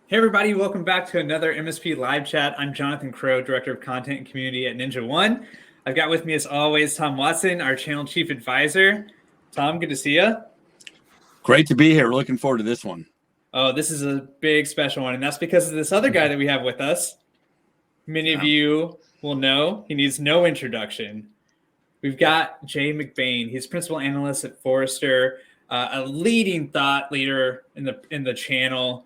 Hey everybody, welcome back to another MSP Live Chat. I'm Jonathan Crow, Director of Content and Community at Ninja One. I've got with me as always Tom Watson, our Channel Chief Advisor. Tom, good to see you. Great to be here. We're looking forward to this one. Oh, this is a big special one, and that's because of this other guy that we have with us. Many of you will know he needs no introduction. We've got Jay McBain. He's Principal Analyst at Forrester, a leading thought leader in the channel.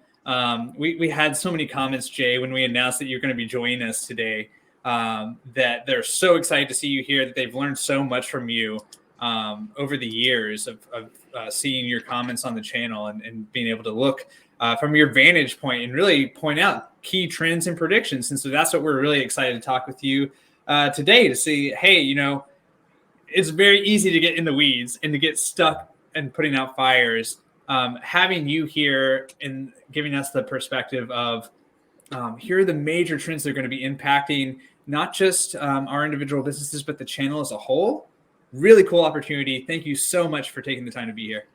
We had so many comments, Jay, when we announced that you're going to be joining us today, that they're so excited to see you here, that they've learned so much from you over the years of seeing your comments on the channel and being able to look from your vantage point and really point out key trends and predictions. And so that's what we're really excited to talk with you today, to see, hey, it's very easy to get in the weeds and to get stuck and putting out fires. Having you here and giving us the perspective of here are the major trends that are going to be impacting not just our individual businesses, but the channel as a whole. Really cool opportunity. Thank you so much for taking the time to be here.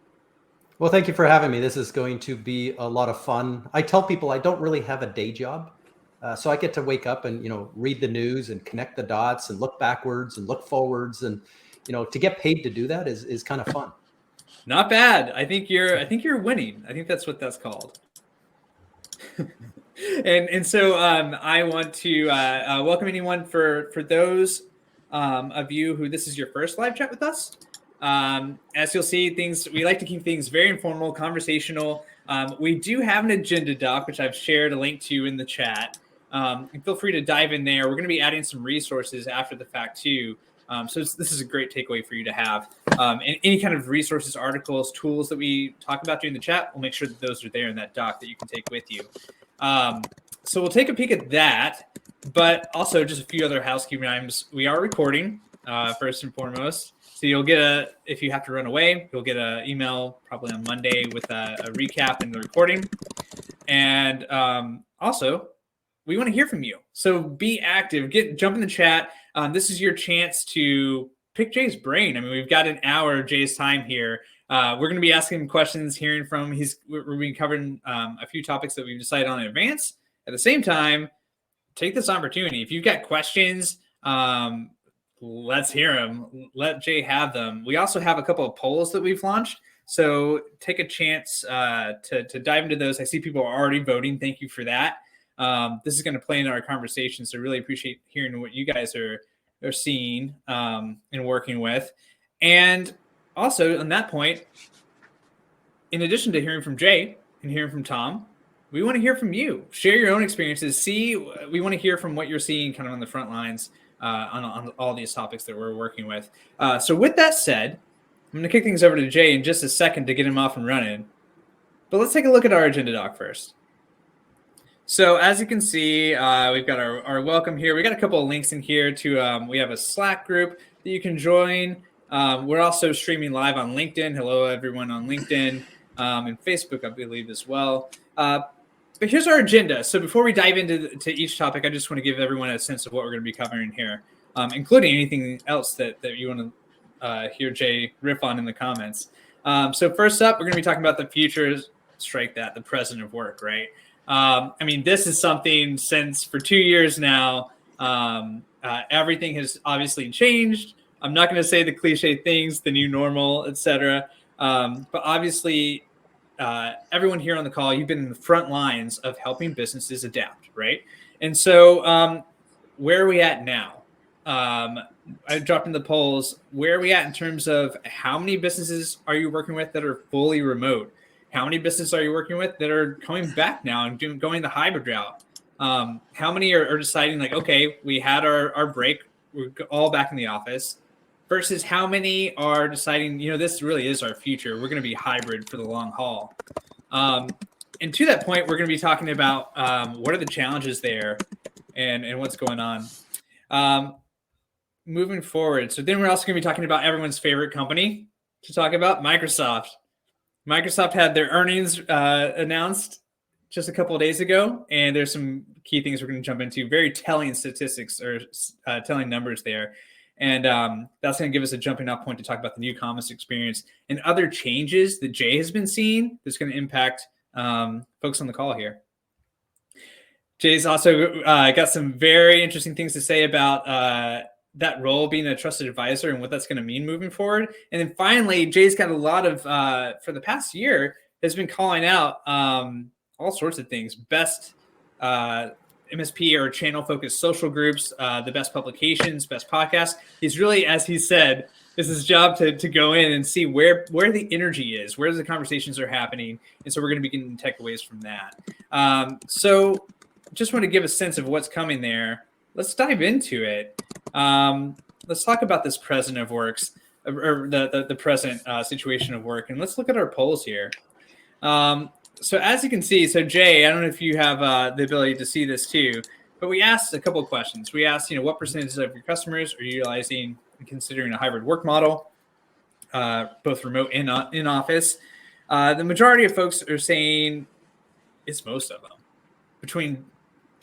Well, thank you for having me. This is going to be a lot of fun. I tell people I don't really have a day job. So I get to wake up and, read the news and connect the dots and look backwards and look forwards. And, to get paid to do that is kind of fun. Not bad. I think you're winning. I think that's what that's called. and so I want to welcome anyone for those of you who this is your first live chat with us. As you'll see, we like to keep things very informal, conversational. We do have an agenda doc, which I've shared a link to in the chat. And feel free to dive in there. We're going to be adding some resources after the fact too. So this is a great takeaway for you to have. And any kind of resources, articles, tools that we talk about during the chat, we'll make sure that those are there in that doc that you can take with you. So we'll take a peek at that, but also just a few other housekeeping items. We are recording first and foremost. So you'll get if you have to run away, you'll get an email probably on Monday with a recap and the recording. And also, we want to hear from you. So be active, jump in the chat. This is your chance to pick Jay's brain. I mean, we've got an hour of Jay's time here. We're going to be asking him questions, hearing from him. We're going to be covering a few topics that we've decided on in advance. At the same time, take this opportunity. If you've got questions, let's hear them. Let Jay have them. We also have a couple of polls that we've launched. So take a chance to dive into those. I see people are already voting. Thank you for that. This is going to play into our conversation, so really appreciate hearing what you guys are seeing and working with. And also on that point, in addition to hearing from Jay and hearing from Tom, we want to hear from you. Share your own experiences. We want to hear from what you're seeing kind of on the front lines on all these topics that we're working with. So with that said, I'm going to kick things over to Jay in just a second to get him off and running. But let's take a look at our agenda doc first. So as you can see, we've got our welcome here. We got a couple of links in here to, we have a Slack group that you can join. We're also streaming live on LinkedIn. Hello, everyone on LinkedIn and Facebook, I believe, as well. But here's our agenda. So before we dive into each topic, I just want to give everyone a sense of what we're going to be covering here, including anything else that you want to hear Jay riff on in the comments. So first up, we're going to be talking about the future, the present of work, right? I mean, this is something since for 2 years now, everything has obviously changed. I'm not going to say the cliche things, the new normal, etc. But obviously, everyone here on the call, you've been in the front lines of helping businesses adapt, right? And so where are we at now? I dropped in the polls. Where are we at in terms of how many businesses are you working with that are fully remote? How many businesses are you working with that are coming back now and going the hybrid route? How many are deciding like, okay, we had our break, we're all back in the office, versus how many are deciding, this really is our future. We're going to be hybrid for the long haul. And to that point, we're going to be talking about what are the challenges there and what's going on. Moving forward. So then we're also going to be talking about everyone's favorite company to talk about, Microsoft. Microsoft had their earnings announced just a couple of days ago, and there's some key things we're going to jump into. Very telling statistics or telling numbers there. And that's going to give us a jumping off point to talk about the new commerce experience and other changes that Jay has been seeing that's going to impact folks on the call here. Jay's also got some very interesting things to say about that role being a trusted advisor and what that's going to mean moving forward. And then finally, Jay's got a lot of, for the past year, has been calling out all sorts of things. Best MSP or channel-focused social groups, the best publications, best podcasts. He's really, as he said, it's his job to go in and see where the energy is, where the conversations are happening. And so we're going to be getting takeaways from that. So just want to give a sense of what's coming there. Let's dive into it. Let's talk about this present of works, or the present situation of work. And let's look at our polls here. So as you can see, so Jay, I don't know if you have the ability to see this too, but we asked a couple of questions. We asked, what percentage of your customers are utilizing and considering a hybrid work model, both remote and in office. The majority of folks are saying it's most of them, between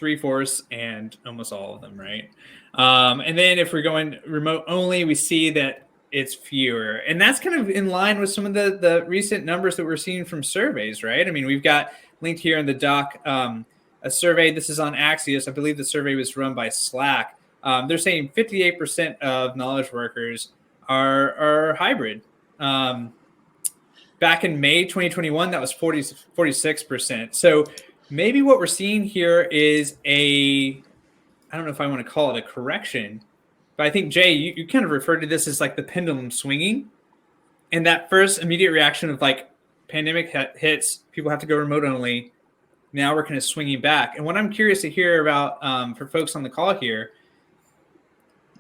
3/4 and almost all of them, right? And then if we're going remote only, we see that it's fewer. And that's kind of in line with some of the recent numbers that we're seeing from surveys, right? I mean, we've got linked here in the doc a survey. This is on Axios. I believe the survey was run by Slack. They're saying 58% of knowledge workers are hybrid. Back in May 2021, that was 46%. So maybe what we're seeing here is I don't know if I want to call it a correction, but I think, Jay, you kind of referred to this as like the pendulum swinging. And that first immediate reaction of like pandemic hits, people have to go remote only. Now we're kind of swinging back. And what I'm curious to hear about for folks on the call here,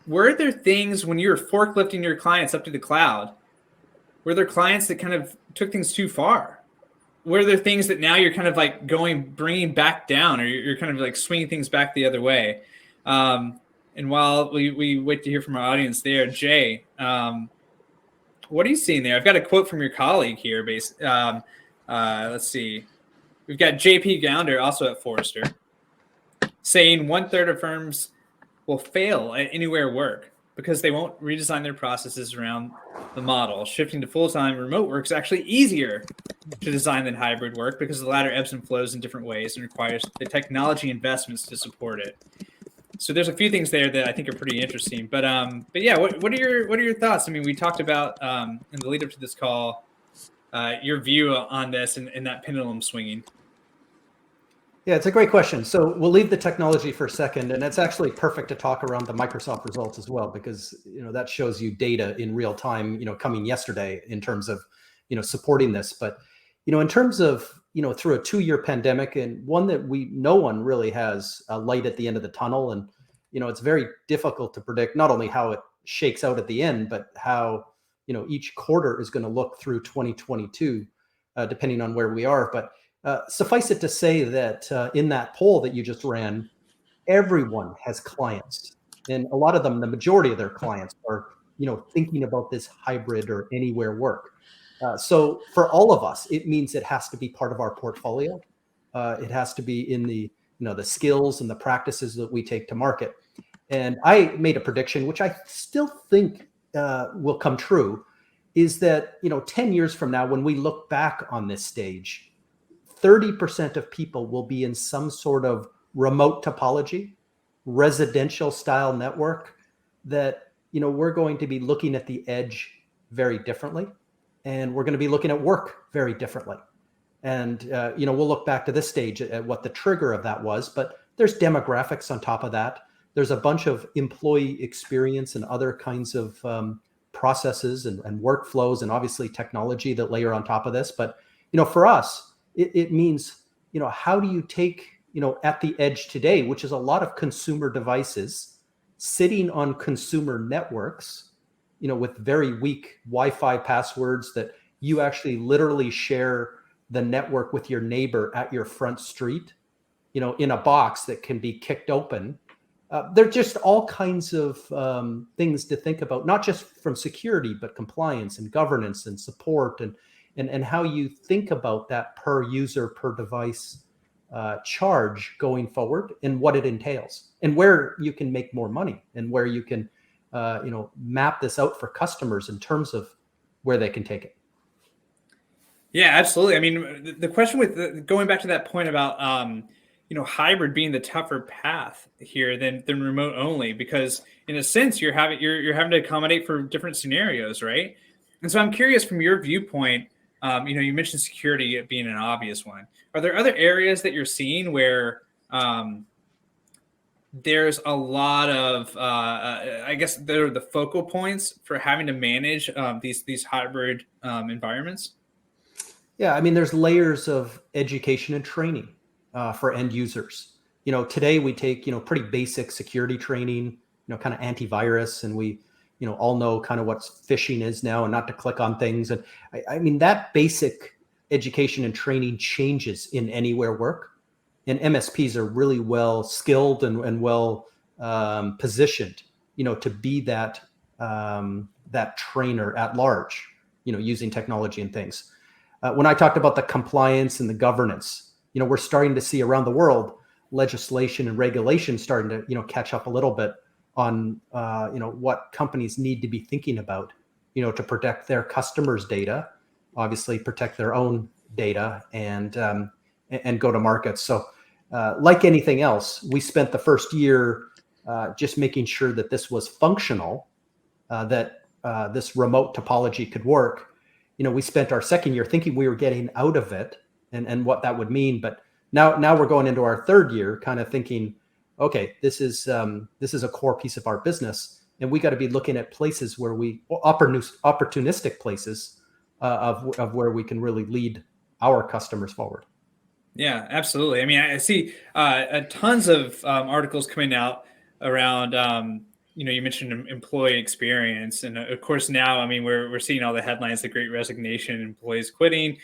were there things when you were forklifting your clients up to the cloud, were there clients that kind of took things too far? Were there things that now you're kind of like bringing back down, or you're kind of like swinging things back the other way? And while we wait to hear from our audience there, Jay, what are you seeing there? I've got a quote from your colleague here. Let's see. We've got JP Gounder, also at Forrester, saying 1/3 of firms will fail at anywhere work because they won't redesign their processes around the model. Shifting to full-time remote work is actually easier to design than hybrid work because the latter ebbs and flows in different ways and requires the technology investments to support it. So there's a few things there that I think are pretty interesting. But yeah, what are your thoughts? I mean, we talked about in the lead up to this call, your view on this and that pendulum swinging. Yeah, it's a great question. So we'll leave the technology for a second, and it's actually perfect to talk around the Microsoft results as well, because that shows you data in real time, coming yesterday in terms of supporting this. But in terms of through a 2-year pandemic, and one that no one really has a light at the end of the tunnel, and it's very difficult to predict not only how it shakes out at the end, but how each quarter is going to look through 2022, depending on where we are. But suffice it to say that in that poll that you just ran, everyone has clients, and a lot of them, the majority of their clients are, thinking about this hybrid or anywhere work. So for all of us, it means it has to be part of our portfolio. It has to be in the, the skills and the practices that we take to market. And I made a prediction, which I still think will come true, is that 10 years from now, when we look back on this stage, 30% of people will be in some sort of remote topology, residential style network that, we're going to be looking at the edge very differently. And we're going to be looking at work very differently. And, we'll look back to this stage at what the trigger of that was, but there's demographics on top of that. There's a bunch of employee experience and other kinds of processes and workflows, and obviously technology that layer on top of this. But, for us, it means, how do you take, at the edge today, which is a lot of consumer devices sitting on consumer networks, with very weak Wi-Fi passwords that you actually literally share the network with your neighbor at your front street, in a box that can be kicked open. There are just all kinds of things to think about, not just from security, but compliance and governance and support and how you think about that per user, per device charge going forward, and what it entails, and where you can make more money, and where you can map this out for customers in terms of where they can take it. Yeah, absolutely. I mean, the question with going back to that point about, hybrid being the tougher path here than remote only, because in a sense you're having to accommodate for different scenarios, right? And so I'm curious from your viewpoint. You mentioned security being an obvious one. Are there other areas that you're seeing where there's a lot of, I guess, they're the focal points for having to manage these hybrid environments? Yeah, I mean, there's layers of education and training for end users. Today we take, pretty basic security training, kind of antivirus, and we, all know kind of what phishing is now and not to click on things. And I mean, that basic education and training changes in anywhere work. And MSPs are really well skilled and well positioned, to be that trainer at large, using technology and things. When I talked about the compliance and the governance, we're starting to see around the world legislation and regulation starting to, catch up a little bit on, what companies need to be thinking about, to protect their customers' data, obviously protect their own data, and go to market. So like anything else, we spent the first year just making sure that this was functional, that this remote topology could work. We spent our second year thinking we were getting out of it and what that would mean. But now we're going into our third year kind of thinking, okay, this is a core piece of our business. And we got to be looking at places where opportunistic places of where we can really lead our customers forward. Yeah, absolutely. I mean, I see tons of articles coming out around, you mentioned employee experience. And of course, now, I mean, we're seeing all the headlines, the great resignation, employees quitting,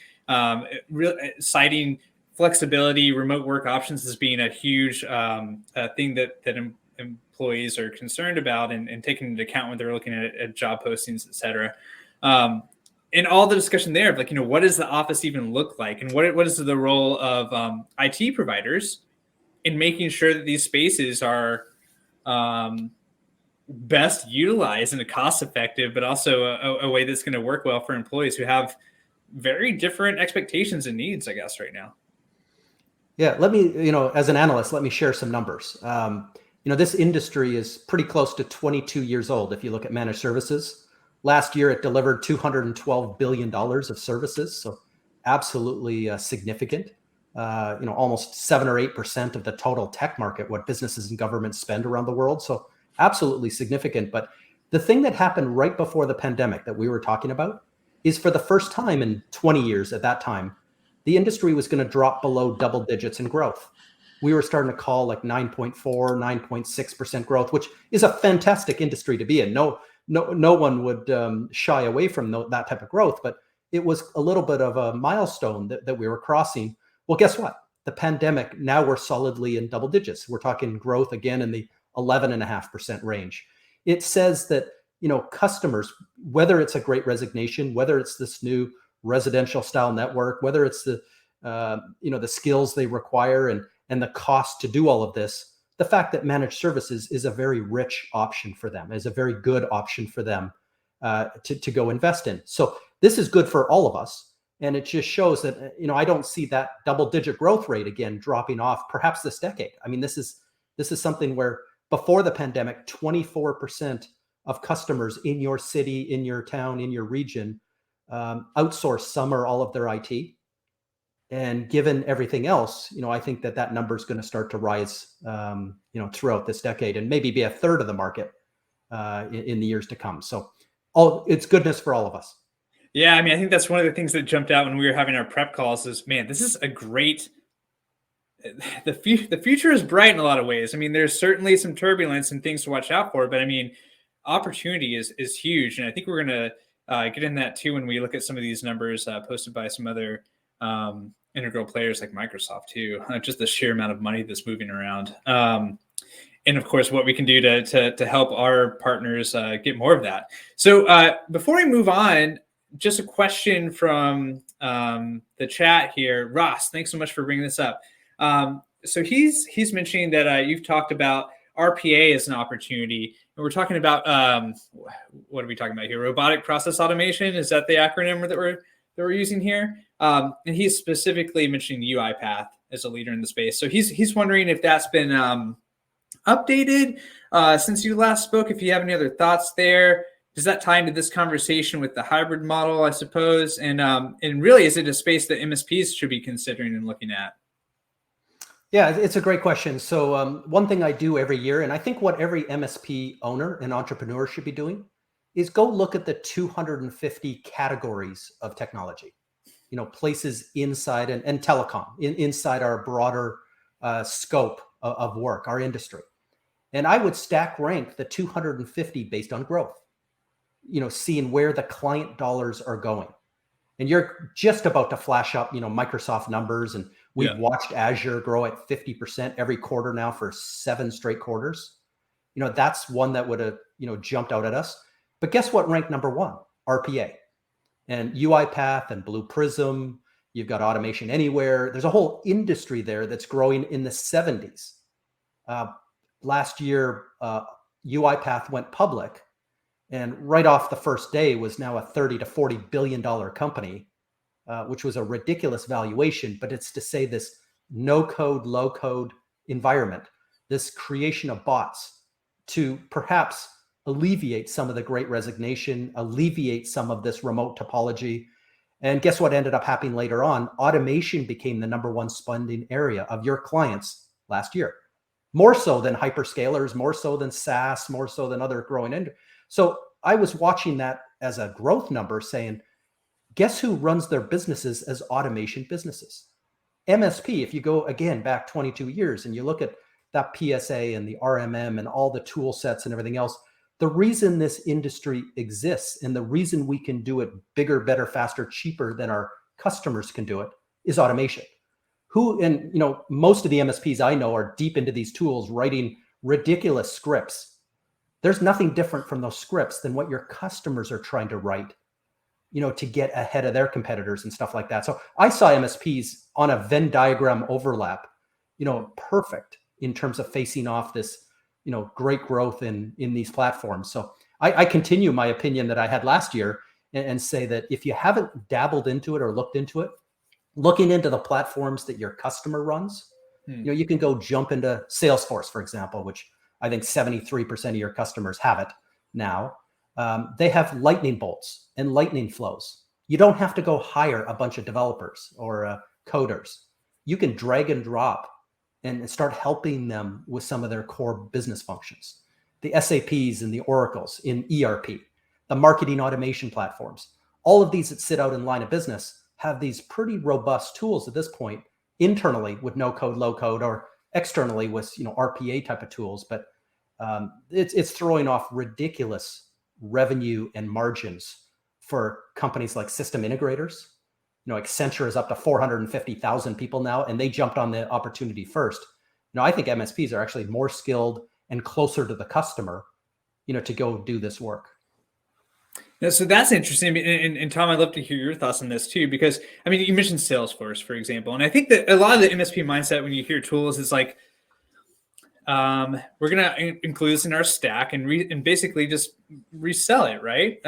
citing flexibility, remote work options as being a huge thing that employees are concerned about and taking into account when they're looking at job postings, et cetera. And all the discussion there of what does the office even look like, and what is the role of IT providers in making sure that these spaces are best utilized in a cost-effective, but also a way that's going to work well for employees who have very different expectations and needs, I guess, right now. Yeah, let me, as an analyst, let me share some numbers. This industry is pretty close to 22 years old. If you look at managed services, last year it delivered $212 billion of services, so absolutely significant. Almost 7 or 8% of the total tech market, what businesses and governments spend around the world. So absolutely significant. But the thing that happened right before the pandemic that we were talking about is, for the first time in 20 years at that time, the industry was going to drop below double digits in growth. We were starting to call like 9.4, 9.6% growth, which is a fantastic industry to be in. No one would shy away from that type of growth, but it was a little bit of a milestone that we were crossing. Well, guess what? The pandemic, now we're solidly in double digits. We're talking growth again in the 11.5% range. It says that, customers, whether it's a great resignation, whether it's this new residential style network, whether it's the skills they require and the cost to do all of this, the fact that managed services is a very rich option for them, is a very good option for them to go invest in. So this is good for all of us. And it just shows that, I don't see that double-digit growth rate again dropping off perhaps this decade. I mean, this is something where before the pandemic, 24% of customers in your city, in your town, in your region outsource some or all of their IT. And given everything else, I think that number is going to start to rise, throughout this decade, and maybe be a third of the market in the years to come. So it's goodness for all of us. Yeah, I mean, I think that's one of the things that jumped out when we were having our prep calls is, man, this is a great, the future is bright in a lot of ways. I mean, there's certainly some turbulence and things to watch out for, but I mean, opportunity is huge. And I think we're going to get in that too when we look at some of these numbers posted by some other integral players like Microsoft too, just the sheer amount of money that's moving around. And of course, what we can do to help our partners get more of that. So before we move on, just a question from the chat here. Ross, thanks so much for bringing this up. So he's mentioning that you've talked about RPA as an opportunity. And we're talking about, what are we talking about here? Robotic process automation. Is that the acronym that we're using here? And he's specifically mentioning UiPath as a leader in the space. So he's wondering if that's been updated since you last spoke. If you have any other thoughts there, does that tie into this conversation with the hybrid model, I suppose? And really, is it a space that MSPs should be considering and looking at? Yeah, it's a great question. So one thing I do every year, and I think what every MSP owner and entrepreneur should be doing, is go look at the 250 categories of technology, places inside and telecom, inside our broader scope of work, our industry. And I would stack rank the 250 based on growth, seeing where the client dollars are going. And you're just about to flash up, Microsoft numbers, and we've watched Azure grow at 50% every quarter now for 7 straight quarters. That's one that would have, jumped out at us. But guess what ranked number 1? RPA. And UiPath and Blue Prism. You've got Automation Anywhere. There's a whole industry there that's growing in the 70s. Last year, UiPath went public, and right off the first day was now a $30 to $40 billion company, which was a ridiculous valuation. But it's to say this no-code, low-code environment, this creation of bots to perhaps alleviate some of the great resignation, alleviate some of this remote topology. And guess what ended up happening later on? Automation became the number 1 spending area of your clients last year. More so than hyperscalers, more so than SaaS, more so than other growing industries. So I was watching that as a growth number saying, guess who runs their businesses as automation businesses? MSP. If you go again back 22 years and you look at that PSA and the RMM and all the tool sets and everything else, the reason this industry exists and the reason we can do it bigger, better, faster, cheaper than our customers can do it is automation. Most of the MSPs I know are deep into these tools, writing ridiculous scripts. There's nothing different from those scripts than what your customers are trying to write, to get ahead of their competitors and stuff like that. So I saw MSPs on a Venn diagram overlap, perfect in terms of facing off this, great growth in these platforms. So I continue my opinion that I had last year and say that if you haven't dabbled into it or looked into it, looking into the platforms that your customer runs, you can go jump into Salesforce, for example, which I think 73% of your customers have it now. They have lightning bolts and lightning flows. You don't have to go hire a bunch of developers or coders. You can drag and drop and start helping them with some of their core business functions. The SAPs and the Oracles in ERP, the marketing automation platforms, all of these that sit out in line of business have these pretty robust tools at this point, internally with no code, low code, or externally with RPA type of tools. But it's throwing off ridiculous revenue and margins for companies like system integrators. Accenture is up to 450,000 people now, and they jumped on the opportunity first. I think MSPs are actually more skilled and closer to the customer, to go do this work. Yeah, so that's interesting. And Tom, I'd love to hear your thoughts on this too, because you mentioned Salesforce, for example. And I think that a lot of the MSP mindset when you hear tools is like, we're going to include this in our stack and basically just resell it, right?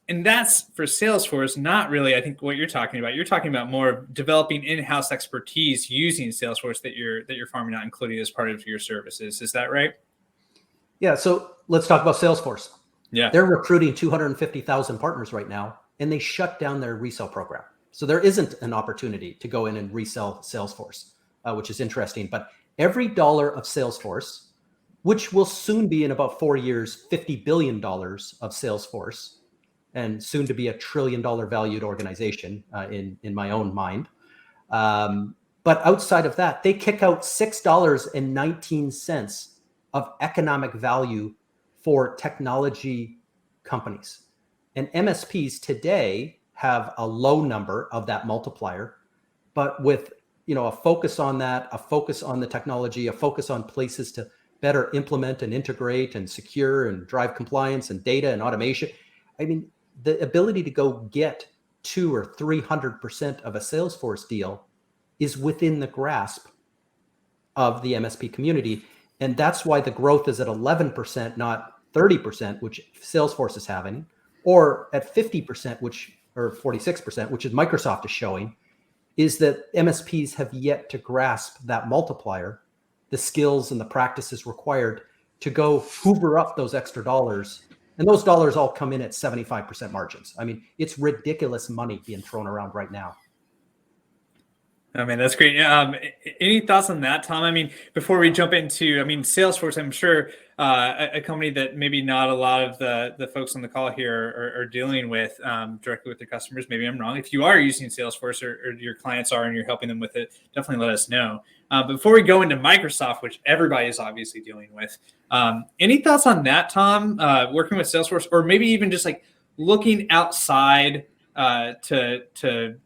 And that's for Salesforce, not really, I think, what you're talking about. You're talking about more of developing in-house expertise using Salesforce that you're farming out, including as part of your services. Is that right? Yeah. So let's talk about Salesforce. Yeah. They're recruiting 250,000 partners right now, and they shut down their resale program. So there isn't an opportunity to go in and resell Salesforce, which is interesting. But every dollar of Salesforce, which will soon be in about 4 years, $50 billion of Salesforce, and soon to be $1 trillion valued organization in my own mind. But outside of that, they kick out $6.19 of economic value for technology companies. And MSPs today have a low number of that multiplier, but with a focus on that, a focus on the technology, a focus on places to better implement and integrate and secure and drive compliance and data and automation. The ability to go get 200 or 300% of a Salesforce deal is within the grasp of the MSP community. And that's why the growth is at 11%, not 30%, which Salesforce is having, or at 50%, or 46%, which is Microsoft is showing. is that MSPs have yet to grasp that multiplier, the skills and the practices required to go hoover up those extra dollars. And those dollars all come in at 75% margins. I mean, it's ridiculous money being thrown around right now. I mean, that's great. Any thoughts on that, Tom? I mean, before we jump into, Salesforce, I'm sure a company that maybe not a lot of the folks on the call here are dealing with directly with their customers. Maybe I'm wrong. If you are using Salesforce or your clients are and you're helping them with it, definitely let us know. But before we go into Microsoft, which everybody is obviously dealing with, any thoughts on that, Tom? Working with Salesforce, or maybe even just like looking outside to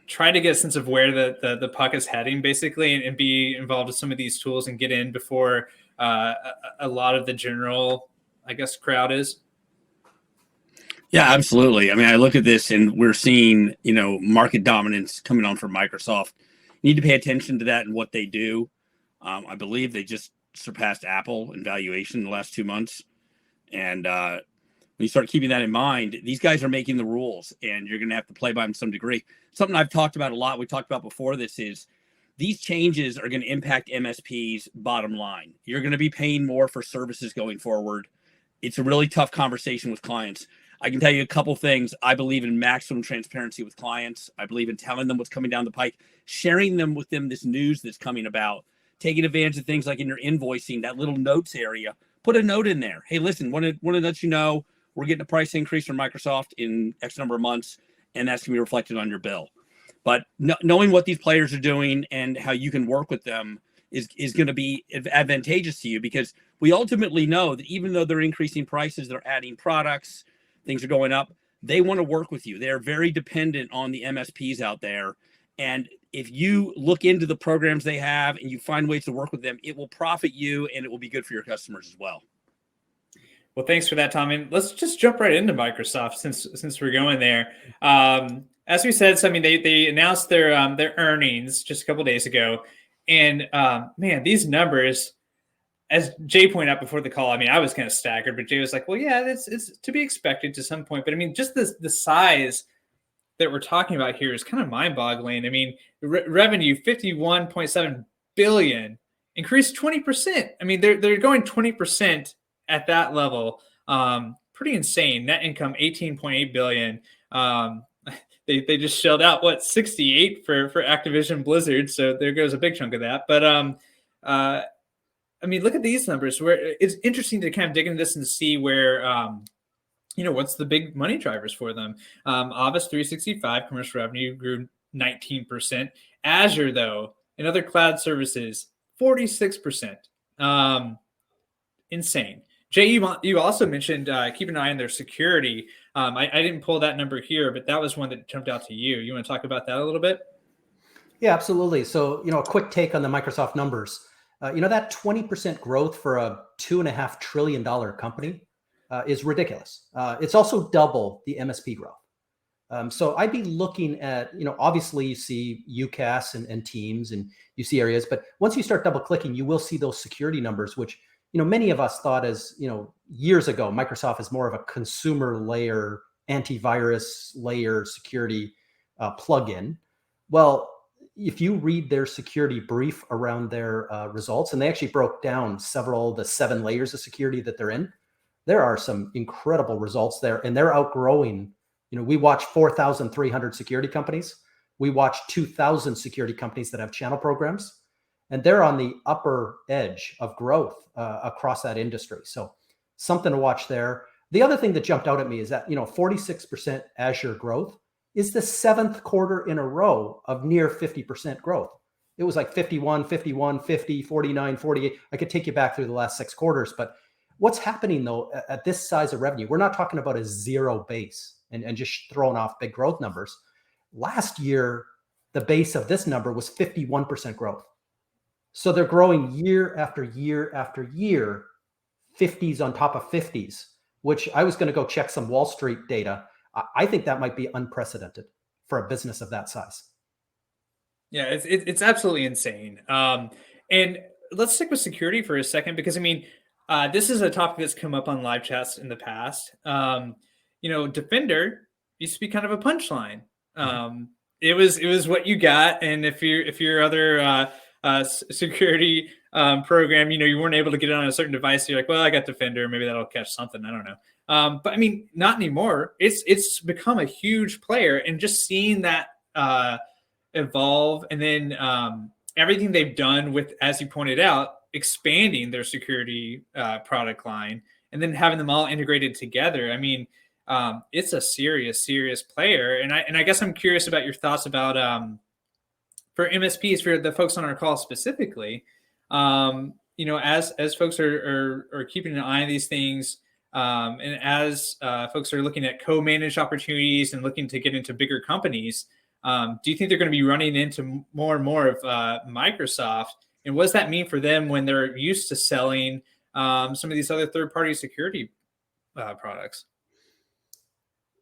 try to get a sense of where the puck is heading, basically, and be involved with some of these tools and get in before a lot of the general, I guess, crowd is. Yeah, absolutely. I mean, I look at this and we're seeing, market dominance coming on from Microsoft. You need to pay attention to that and what they do. I believe they just surpassed Apple in valuation in the last 2 months. And when you start keeping that in mind, these guys are making the rules and you're going to have to play by them to some degree. Something I've talked about a lot, we talked about before this, is these changes are going to impact MSP's bottom line. You're going to be paying more for services going forward. It's a really tough conversation with clients. I can tell you a couple things. I believe in maximum transparency with clients. I believe in telling them what's coming down the pike, sharing them with them this news that's coming about, taking advantage of things like in your invoicing, that little notes area. Put a note in there. Hey, listen, want to let you know we're getting a price increase from Microsoft in X number of months, and that's going to be reflected on your bill. But knowing what these players are doing and how you can work with them is going to be advantageous to you, because we ultimately know that even though they're increasing prices, they're adding products, things are going up, they want to work with you. They're very dependent on the MSPs out there. And if you look into the programs they have and you find ways to work with them, it will profit you and it will be good for your customers as well. Well, thanks for that, Tom. And let's just jump right into Microsoft since we're going there. As we said, so, I mean, they announced their earnings just a couple of days ago, and man, these numbers, as Jay pointed out before the call, I mean, I was kind of staggered, but Jay was like, "Well, yeah, it's to be expected to some point." But I mean, just the size that we're talking about here is kind of mind-boggling. I mean, revenue $51.7 billion, increased 20%. I mean, they're going 20% at that level. Pretty insane. Net income $18.8 billion. They just shelled out 68 for Activision Blizzard, so there goes a big chunk of that. But I mean, look at these numbers. Where it's interesting to kind of dig into this and see where what's the big money drivers for them. Office 365 commercial revenue grew 19%. Azure, though, and other cloud services, 46%. Insane. Jay, you also mentioned keep an eye on their security. I didn't pull that number here, but that was one that jumped out to you. You want to talk about that a little bit? Yeah, absolutely. So, a quick take on the Microsoft numbers. That 20% growth for a $2.5 trillion company is ridiculous. It's also double the MSP growth. So I'd be looking at, obviously you see UCAS and Teams and you see areas, but once you start double clicking, you will see those security numbers, which many of us thought as, years ago, Microsoft is more of a consumer layer, antivirus layer security plugin. Well, if you read their security brief around their results, and they actually broke down the 7 layers of security that they're in, there are some incredible results there, and they're outgrowing. We watch 4,300 security companies. We watch 2,000 security companies that have channel programs. And they're on the upper edge of growth across that industry. So something to watch there. The other thing that jumped out at me is that, 46% Azure growth is the 7th quarter in a row of near 50% growth. It was like 51, 51, 50, 49, 48. I could take you back through the last 6 quarters. But what's happening, though, at this size of revenue, we're not talking about a zero base and just throwing off big growth numbers. Last year, the base of this number was 51% growth. So they're growing year after year after year, 50s on top of 50s, which I was going to go check some Wall Street data. I think that might be unprecedented for a business of that size. Yeah, it's absolutely insane. And let's stick with security for a second, because I mean, this is a topic that's come up on live chats in the past. Defender used to be kind of a punchline. it was what you got. And if your other security program, you weren't able to get it on a certain device, you're like, well, I got Defender, maybe that'll catch something. I don't know. But I mean, not anymore. It's become a huge player, and just seeing that evolve, and then everything they've done with, as you pointed out, expanding their security product line, and then having them all integrated together. I mean, it's a serious player. And I guess I'm curious about your thoughts about for MSPs, for the folks on our call specifically, as folks are keeping an eye on these things, and as folks are looking at co-managed opportunities and looking to get into bigger companies, do you think they're going to be running into more and more of Microsoft? And what does that mean for them when they're used to selling some of these other third-party security products?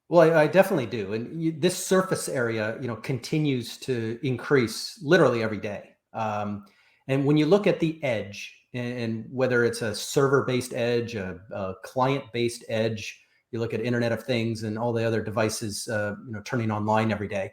Well, I definitely do. And this surface area, continues to increase literally every day. And when you look at the edge, and whether it's a server-based edge, a client-based edge, you look at Internet of Things and all the other devices, turning online every day.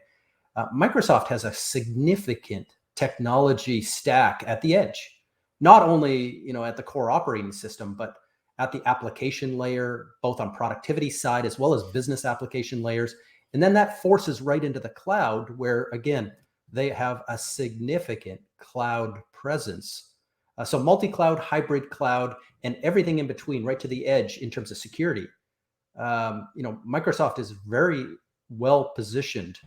Microsoft has a significant technology stack at the edge, not only at the core operating system, but at the application layer, both on productivity side as well as business application layers. And then that forces right into the cloud, where again, they have a significant cloud presence. So multi-cloud, hybrid cloud, and everything in between, right to the edge in terms of security. Microsoft is very well positioned,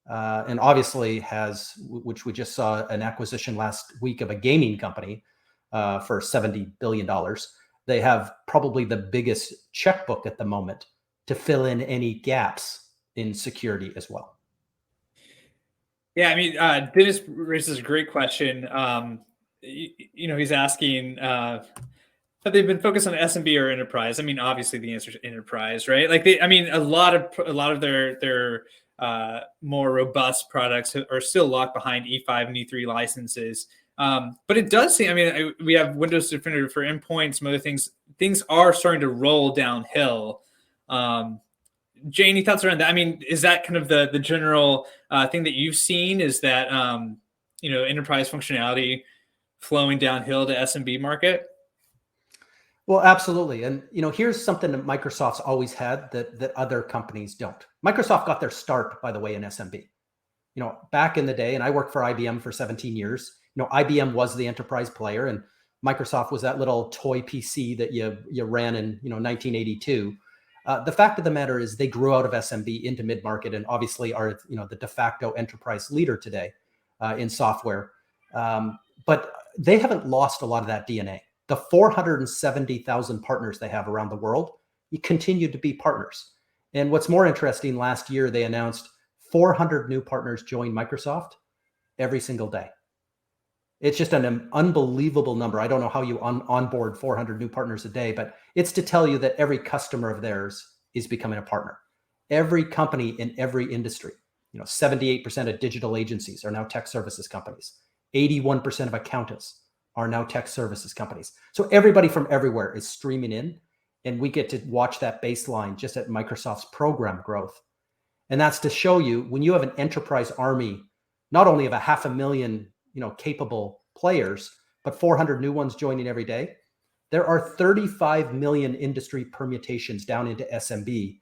and obviously has, which we just saw an acquisition last week of a gaming company for $70 billion. They have probably the biggest checkbook at the moment to fill in any gaps in security as well. Yeah, I mean, Dennis raises a great question. He's asking, have they been focused on SMB or enterprise? I mean, obviously the answer is enterprise, right? Like a lot of their more robust products are still locked behind E5 and E3 licenses. But it does seem, I mean, we have Windows Defender for endpoints, some other things. Things are starting to roll downhill. Jay, any thoughts around that? I mean, is that kind of the general thing that you've seen? Is that enterprise functionality flowing downhill to SMB market? Well, absolutely. And here's something that Microsoft's always had that other companies don't. Microsoft got their start, by the way, in SMB. Back in the day, and I worked for IBM for 17 years. IBM was the enterprise player, and Microsoft was that little toy PC that you ran in 1982. The fact of the matter is they grew out of SMB into mid-market, and obviously are the de facto enterprise leader today in software. But they haven't lost a lot of that DNA. The 470,000 partners they have around the world, you continue to be partners. And what's more interesting, last year they announced 400 new partners joined Microsoft every single day. It's just an unbelievable number. I don't know how you onboard 400 new partners a day, but it's to tell you that every customer of theirs is becoming a partner. Every company in every industry, 78% of digital agencies are now tech services companies. 81% of accountants are now tech services companies. So everybody from everywhere is streaming in, and we get to watch that baseline just at Microsoft's program growth. And that's to show you, when you have an enterprise army, not only of 500,000 capable players, but 400 new ones joining every day, there are 35 million industry permutations down into SMB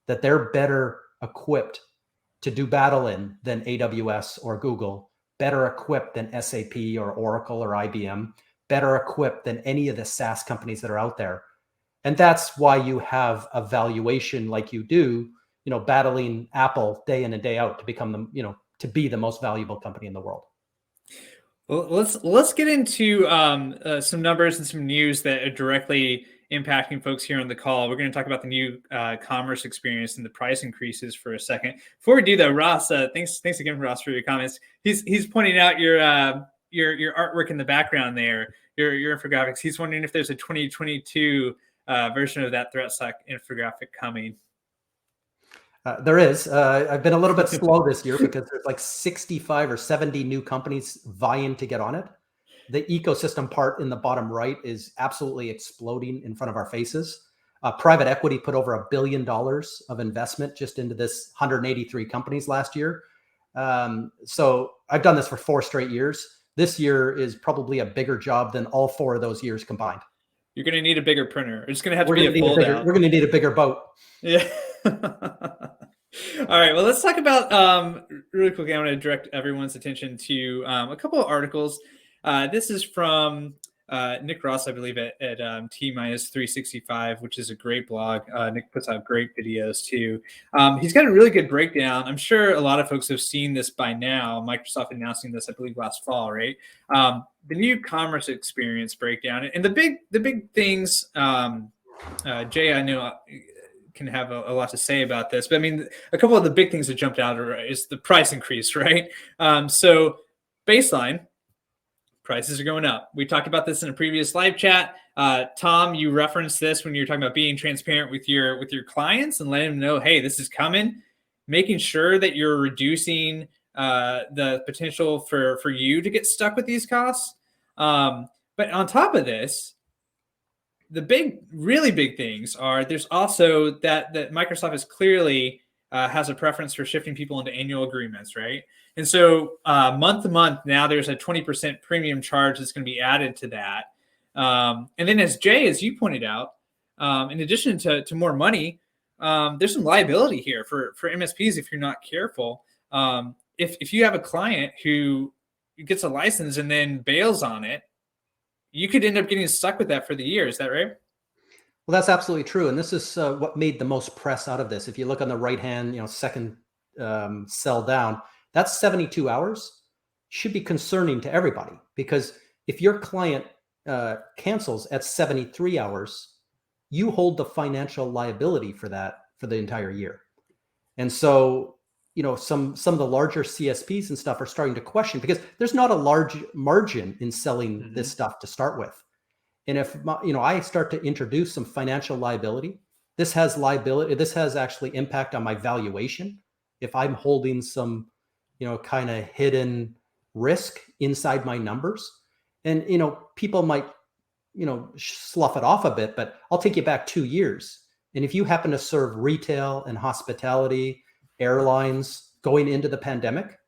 that they're better equipped to do battle in than AWS or Google, better equipped than SAP or Oracle or IBM, better equipped than any of the SaaS companies that are out there. And that's why you have a valuation like you do, battling Apple day in and day out to become to be the most valuable company in the world. Well, let's get into some numbers and some news that are directly impacting folks here on the call. We're going to talk about the new commerce experience and the price increases for a second. Before we do that, Ross, thanks again, Ross, for your comments. He's pointing out your artwork in the background there, your infographics. He's wondering if there's a 2022 version of that ThreatStack infographic coming. There is. I've been a little bit slow this year because there's like 65 or 70 new companies vying to get on it. The ecosystem part in the bottom right is absolutely exploding in front of our faces. Private equity put over $1 billion of investment just into this 183 companies last year. So I've done this for 4 straight years. This year is probably a bigger job than all 4 of those years combined. You're going to need a bigger printer. It's going to have to We're be going a fold out. We're going to need a bigger boat. Yeah. All right. Well, let's talk about really quickly. I want to direct everyone's attention to a couple of articles. This is from Nick Ross, I believe, at T-minus 365, which is a great blog. Nick puts out great videos too. He's got a really good breakdown. I'm sure a lot of folks have seen this by now. Microsoft announcing this, I believe, last fall, right? The new commerce experience breakdown, and the big things. Jay, I know can have a lot to say about this, but I mean, a couple of the big things that jumped out is the price increase, right? So baseline. Prices are going up. We talked about this in a previous live chat. Tom, you referenced this when you were talking about being transparent with your clients and letting them know, hey, this is coming. Making sure that you're reducing the potential for you to get stuck with these costs. But on top of this, the really big things are there's also that Microsoft is clearly has a preference for shifting people into annual agreements, right? And so month to month, now there's a 20% premium charge that's going to be added to that. And then as you pointed out, in addition to more money, there's some liability here for MSPs if you're not careful. If you have a client who gets a license and then bails on it, you could end up getting stuck with that for the year. Is that right? Well, that's absolutely true. And this is what made the most press out of this. If you look on the right hand, second cell down, that's 72 hours. Should be concerning to everybody, because if your client cancels at 73 hours, you hold the financial liability for that for the entire year. And so, some of the larger CSPs and stuff are starting to question, because there's not a large margin in selling this stuff to start with. And if I start to introduce some financial liability, this has actually impact on my valuation. If I'm holding some, kind of hidden risk inside my numbers, and people might, slough it off a bit, but I'll take you back 2 years. And if you happen to serve retail and hospitality, airlines going into the pandemic,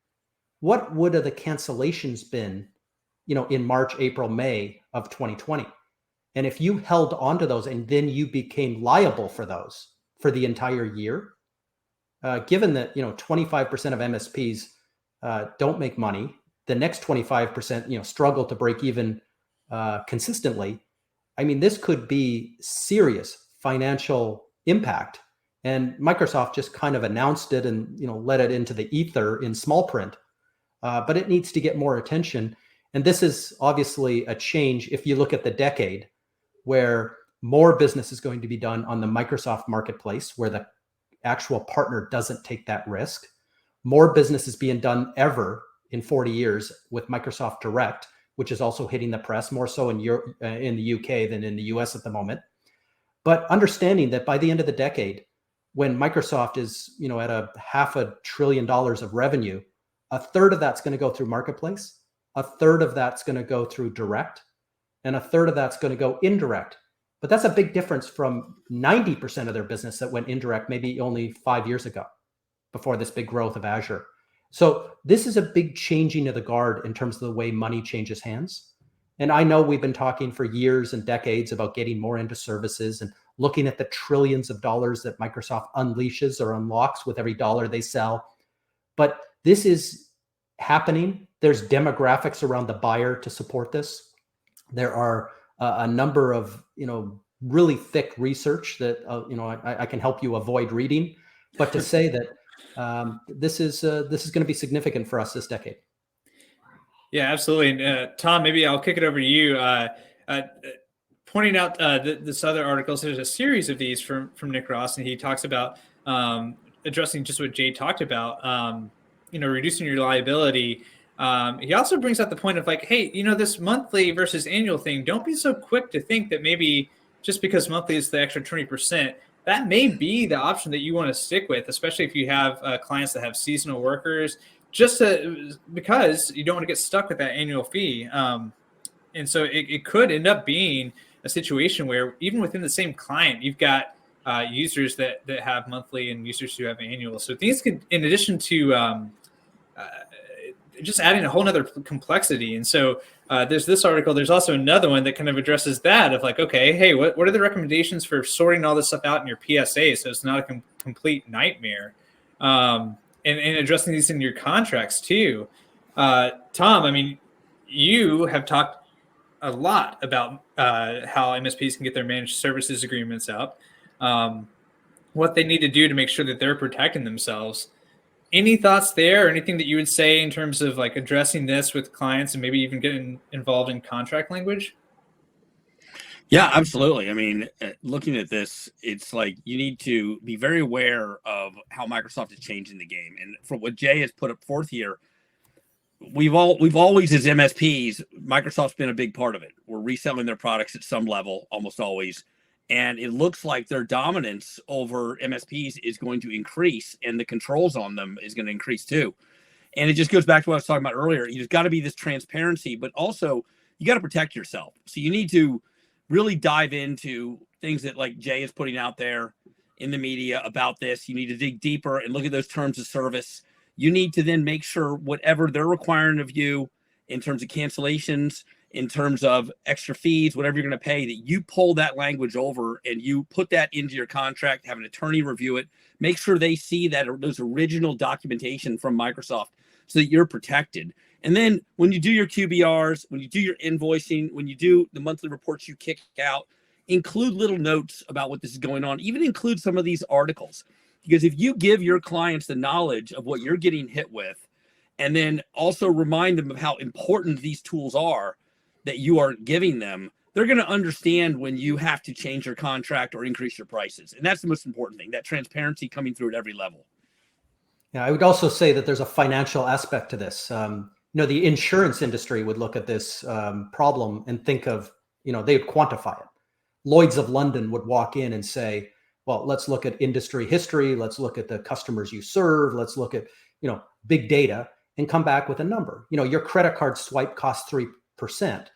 what would have the cancellations been, in March, April, May of 2020? And if you held onto those and then you became liable for those for the entire year, given that 25% of MSPs don't make money, the next 25% struggle to break even consistently. I mean, this could be serious financial impact. And Microsoft just kind of announced it and let it into the ether in small print, but it needs to get more attention. And this is obviously a change if you look at the decade, where more business is going to be done on the Microsoft marketplace, where the actual partner doesn't take that risk. More business is being done ever in 40 years with Microsoft Direct, which is also hitting the press more so in the UK than in the US at the moment. But understanding that by the end of the decade, when Microsoft is at a $500 billion of revenue, a third of that's going to go through marketplace, a third of that's going to go through direct, and a third of that's going to go indirect. But that's a big difference from 90% of their business that went indirect maybe only 5 years ago, before this big growth of Azure. So this is a big changing of the guard in terms of the way money changes hands. And I know we've been talking for years and decades about getting more into services and looking at the trillions of dollars that Microsoft unleashes or unlocks with every dollar they sell. But this is happening. There's demographics around the buyer to support this. There are a number of, really thick research that, I can help you avoid reading, but to say that this is going to be significant for us this decade. Yeah, absolutely. And Tom, maybe I'll kick it over to you. Pointing out this other article, so there's a series of these from Nick Ross, and he talks about addressing just what Jay talked about, reducing your liability. He also brings up the point of like, hey, this monthly versus annual thing, don't be so quick to think that maybe just because monthly is the extra 20%, that may be the option that you want to stick with, especially if you have clients that have seasonal workers, because you don't want to get stuck with that annual fee. And so it could end up being a situation where even within the same client, you've got users that have monthly and users who have annual. So things could, in addition to just adding a whole nother complexity. And so there's this article. There's also another one that kind of addresses that of like, okay, hey, what are the recommendations for sorting all this stuff out in your PSA so it's not a complete nightmare, and addressing these in your contracts too. Tom, I mean, you have talked a lot about how MSPs can get their managed services agreements out, what they need to do to make sure that they're protecting themselves. Any thoughts there, or anything that you would say in terms of like addressing this with clients and maybe even getting involved in contract language? Yeah, absolutely. I mean, looking at this, it's like you need to be very aware of how Microsoft is changing the game. And from what Jay has put up forth here, we've always, as MSPs, Microsoft's been a big part of it. We're reselling their products at some level, almost always. And it looks like their dominance over MSPs is going to increase, and the controls on them is going to increase too. And it just goes back to what I was talking about earlier. You've got to be this transparency, but also you got to protect yourself. So you need to really dive into things that like Jay is putting out there in the media about this. You need to dig deeper and look at those terms of service. You need to then make sure whatever they're requiring of you in terms of cancellations, in terms of extra fees, whatever you're going to pay, that you pull that language over and you put that into your contract, have an attorney review it, make sure they see that those original documentation from Microsoft so that you're protected. And then when you do your QBRs, when you do your invoicing, when you do the monthly reports you kick out, include little notes about what this is going on, even include some of these articles. Because if you give your clients the knowledge of what you're getting hit with, and then also remind them of how important these tools are that you are giving them, they're going to understand when you have to change your contract or increase your prices. And that's the most important thing, that transparency coming through at every level. Yeah, I would also say that there's a financial aspect to this. The insurance industry would look at this problem and think of, they would quantify it. Lloyd's of London would walk in and say, well, let's look at industry history. Let's look at the customers you serve. Let's look at, big data and come back with a number. Your credit card swipe costs 3%.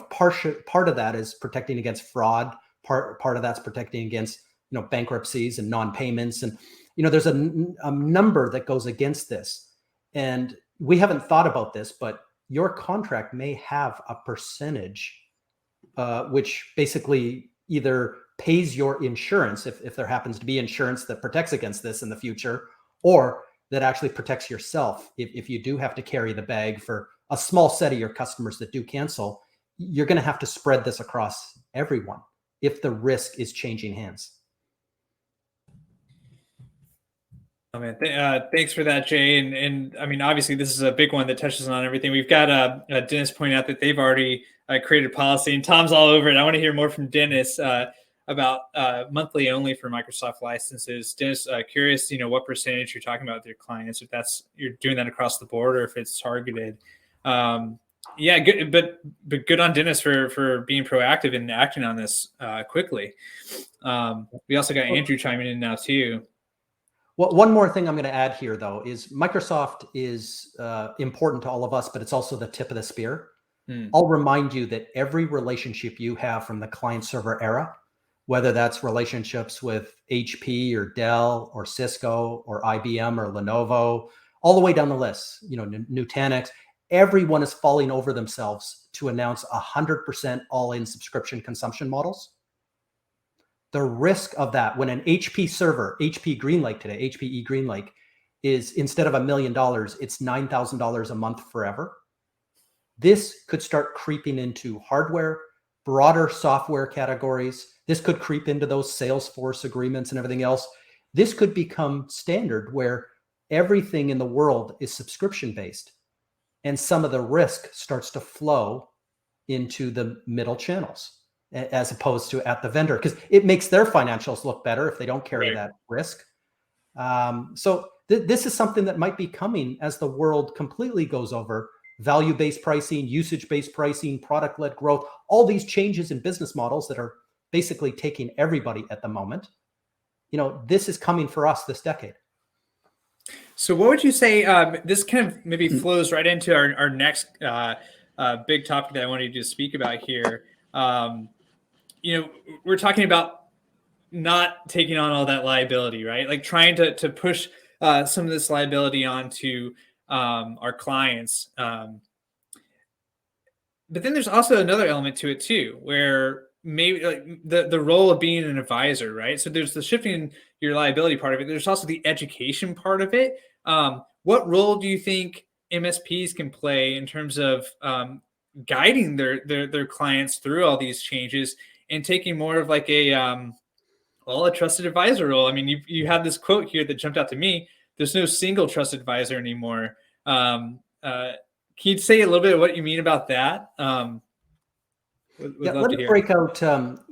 Part of that is protecting against fraud. Part of that's protecting against, bankruptcies and non-payments. And, there's a number that goes against this. And we haven't thought about this, but your contract may have a percentage, which basically either pays your insurance, if there happens to be insurance that protects against this in the future, or that actually protects yourself. If you do have to carry the bag for a small set of your customers that do cancel, you're going to have to spread this across everyone if the risk is changing hands. Oh man, thanks for that, Jay. And I mean, obviously, this is a big one that touches on everything. We've got Dennis pointing out that they've already created policy, and Tom's all over it. I want to hear more from Dennis about monthly only for Microsoft licenses. Dennis, curious, what percentage you're talking about with your clients, if you're doing that across the board or if it's targeted. Yeah, good, but good on Dennis for being proactive and acting on this quickly. We also got Andrew chiming in now too. Well, one more thing I'm going to add here, though, is Microsoft is important to all of us, but it's also the tip of the spear. I'll remind you that every relationship you have from the client server era, whether that's relationships with HP or Dell or Cisco or IBM or Lenovo, all the way down the list, Nutanix, everyone is falling over themselves to announce 100% all-in subscription consumption models. The risk of that, when an HP server, HP GreenLake today, HPE GreenLake, is instead of $1 million, it's $9,000 a month forever. This could start creeping into hardware, broader software categories. This could creep into those Salesforce agreements and everything else. This could become standard where everything in the world is subscription-based, and some of the risk starts to flow into the middle channels, as opposed to at the vendor, because it makes their financials look better if they don't carry that risk. So this is something that might be coming as the world completely goes over value-based pricing, usage-based pricing, product-led growth, all these changes in business models that are basically taking everybody at the moment. This is coming for us this decade. So what would you say, this kind of maybe flows right into our next big topic that I wanted you to speak about here. We're talking about not taking on all that liability, right? Like trying to push some of this liability onto our clients. But then there's also another element to it too, where maybe like the role of being an advisor, right? So there's the shifting your liability part of it. There's also the education part of it. What role do you think MSPs can play in terms of guiding their clients through all these changes and taking more of like a trusted advisor role? I mean, you have this quote here that jumped out to me. There's no single trusted advisor anymore. Can you say a little bit of what you mean about that? Let me break out.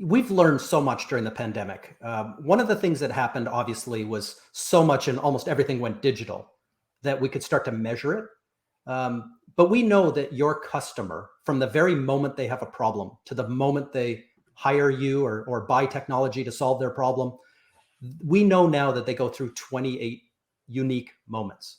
We've learned so much during the pandemic. One of the things that happened, obviously, was so much and almost everything went digital that we could start to measure it. But we know that your customer, from the very moment they have a problem to the moment they hire you or buy technology to solve their problem, we know now that they go through 28 unique moments.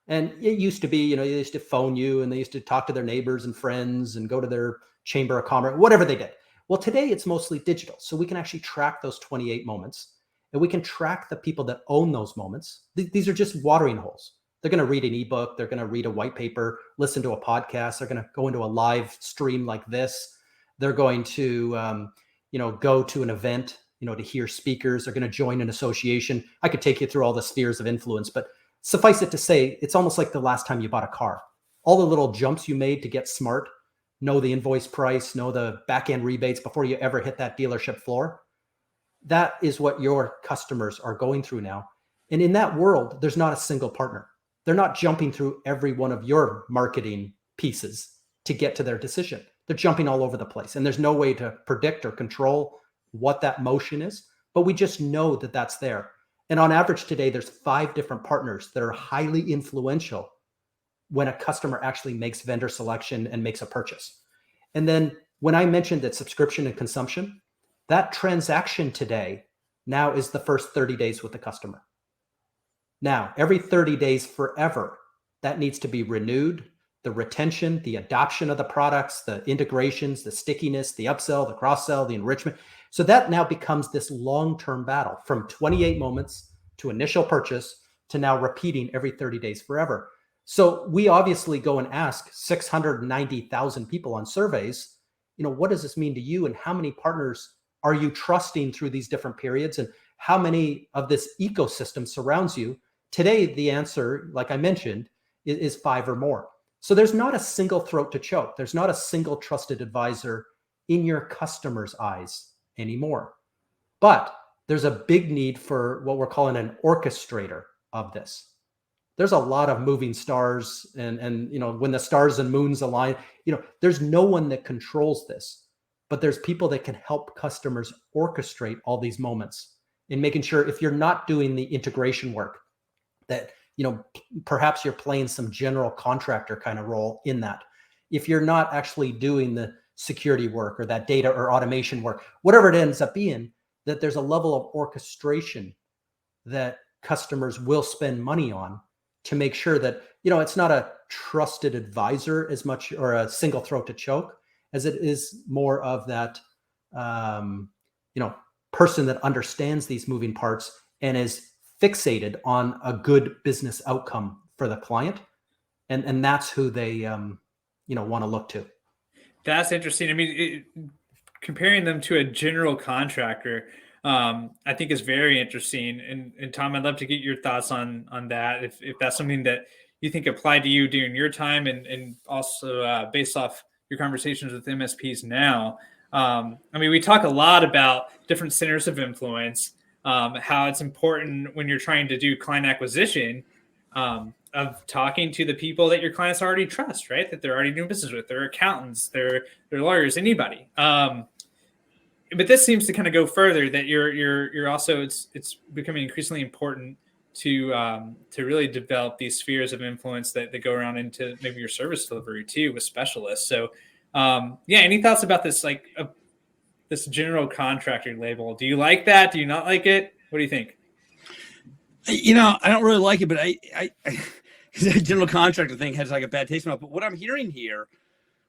And it used to be, they used to phone you and they used to talk to their neighbors and friends and go to their chamber of commerce, whatever they did. Well, today it's mostly digital. So we can actually track those 28 moments and we can track the people that own those moments. These are just watering holes. They're going to read an ebook. They're going to read a white paper, listen to a podcast. They're going to go into a live stream like this. They're going to, go to an event, to hear speakers. They're going to join an association. I could take you through all the spheres of influence, but suffice it to say, it's almost like the last time you bought a car. All the little jumps you made to get smart, know the invoice price, know the back-end rebates before you ever hit that dealership floor. That is what your customers are going through now. And in that world, there's not a single partner. They're not jumping through every one of your marketing pieces to get to their decision. They're jumping all over the place. And there's no way to predict or control what that motion is, but we just know that that's there. And on average today, there's 5 different partners that are highly influential when a customer actually makes vendor selection and makes a purchase. And then when I mentioned that subscription and consumption, that transaction today now is the first 30 days with the customer. Now, every 30 days forever, that needs to be renewed. The retention, the adoption of the products, the integrations, the stickiness, the upsell, the cross-sell, the enrichment. So that now becomes this long-term battle from 28 moments to initial purchase to now repeating every 30 days forever. So we obviously go and ask 690,000 people on surveys, what does this mean to you? And how many partners are you trusting through these different periods? And how many of this ecosystem surrounds you? Today, the answer, like I mentioned, is 5 or more. So there's not a single throat to choke. There's not a single trusted advisor in your customer's eyes anymore. But there's a big need for what we're calling an orchestrator of this. There's a lot of moving stars and when the stars and moons align, there's no one that controls this, but there's people that can help customers orchestrate all these moments in making sure if you're not doing the integration work that, perhaps you're playing some general contractor kind of role in that. If you're not actually doing the security work or that data or automation work, whatever it ends up being, that there's a level of orchestration that customers will spend money on to make sure that, it's not a trusted advisor as much or a single throat to choke as it is more of that, person that understands these moving parts and is fixated on a good business outcome for the client. And that's who they, want to look to. That's interesting. I mean, comparing them to a general contractor, I think is very interesting. And Tom, I'd love to get your thoughts on that. If that's something that you think applied to you during your time and also based off your conversations with MSPs now. We talk a lot about different centers of influence, how it's important when you're trying to do client acquisition, of talking to the people that your clients already trust, right? That they're already doing business with, their accountants, their lawyers, anybody. But this seems to kind of go further. That you're also it's becoming increasingly important to really develop these spheres of influence that go around into maybe your service delivery too with specialists. So any thoughts about this this general contractor label? Do you like that? Do you not like it? What do you think? I don't really like it, but I the general contractor thing has like a bad taste in my mouth. But what I'm hearing here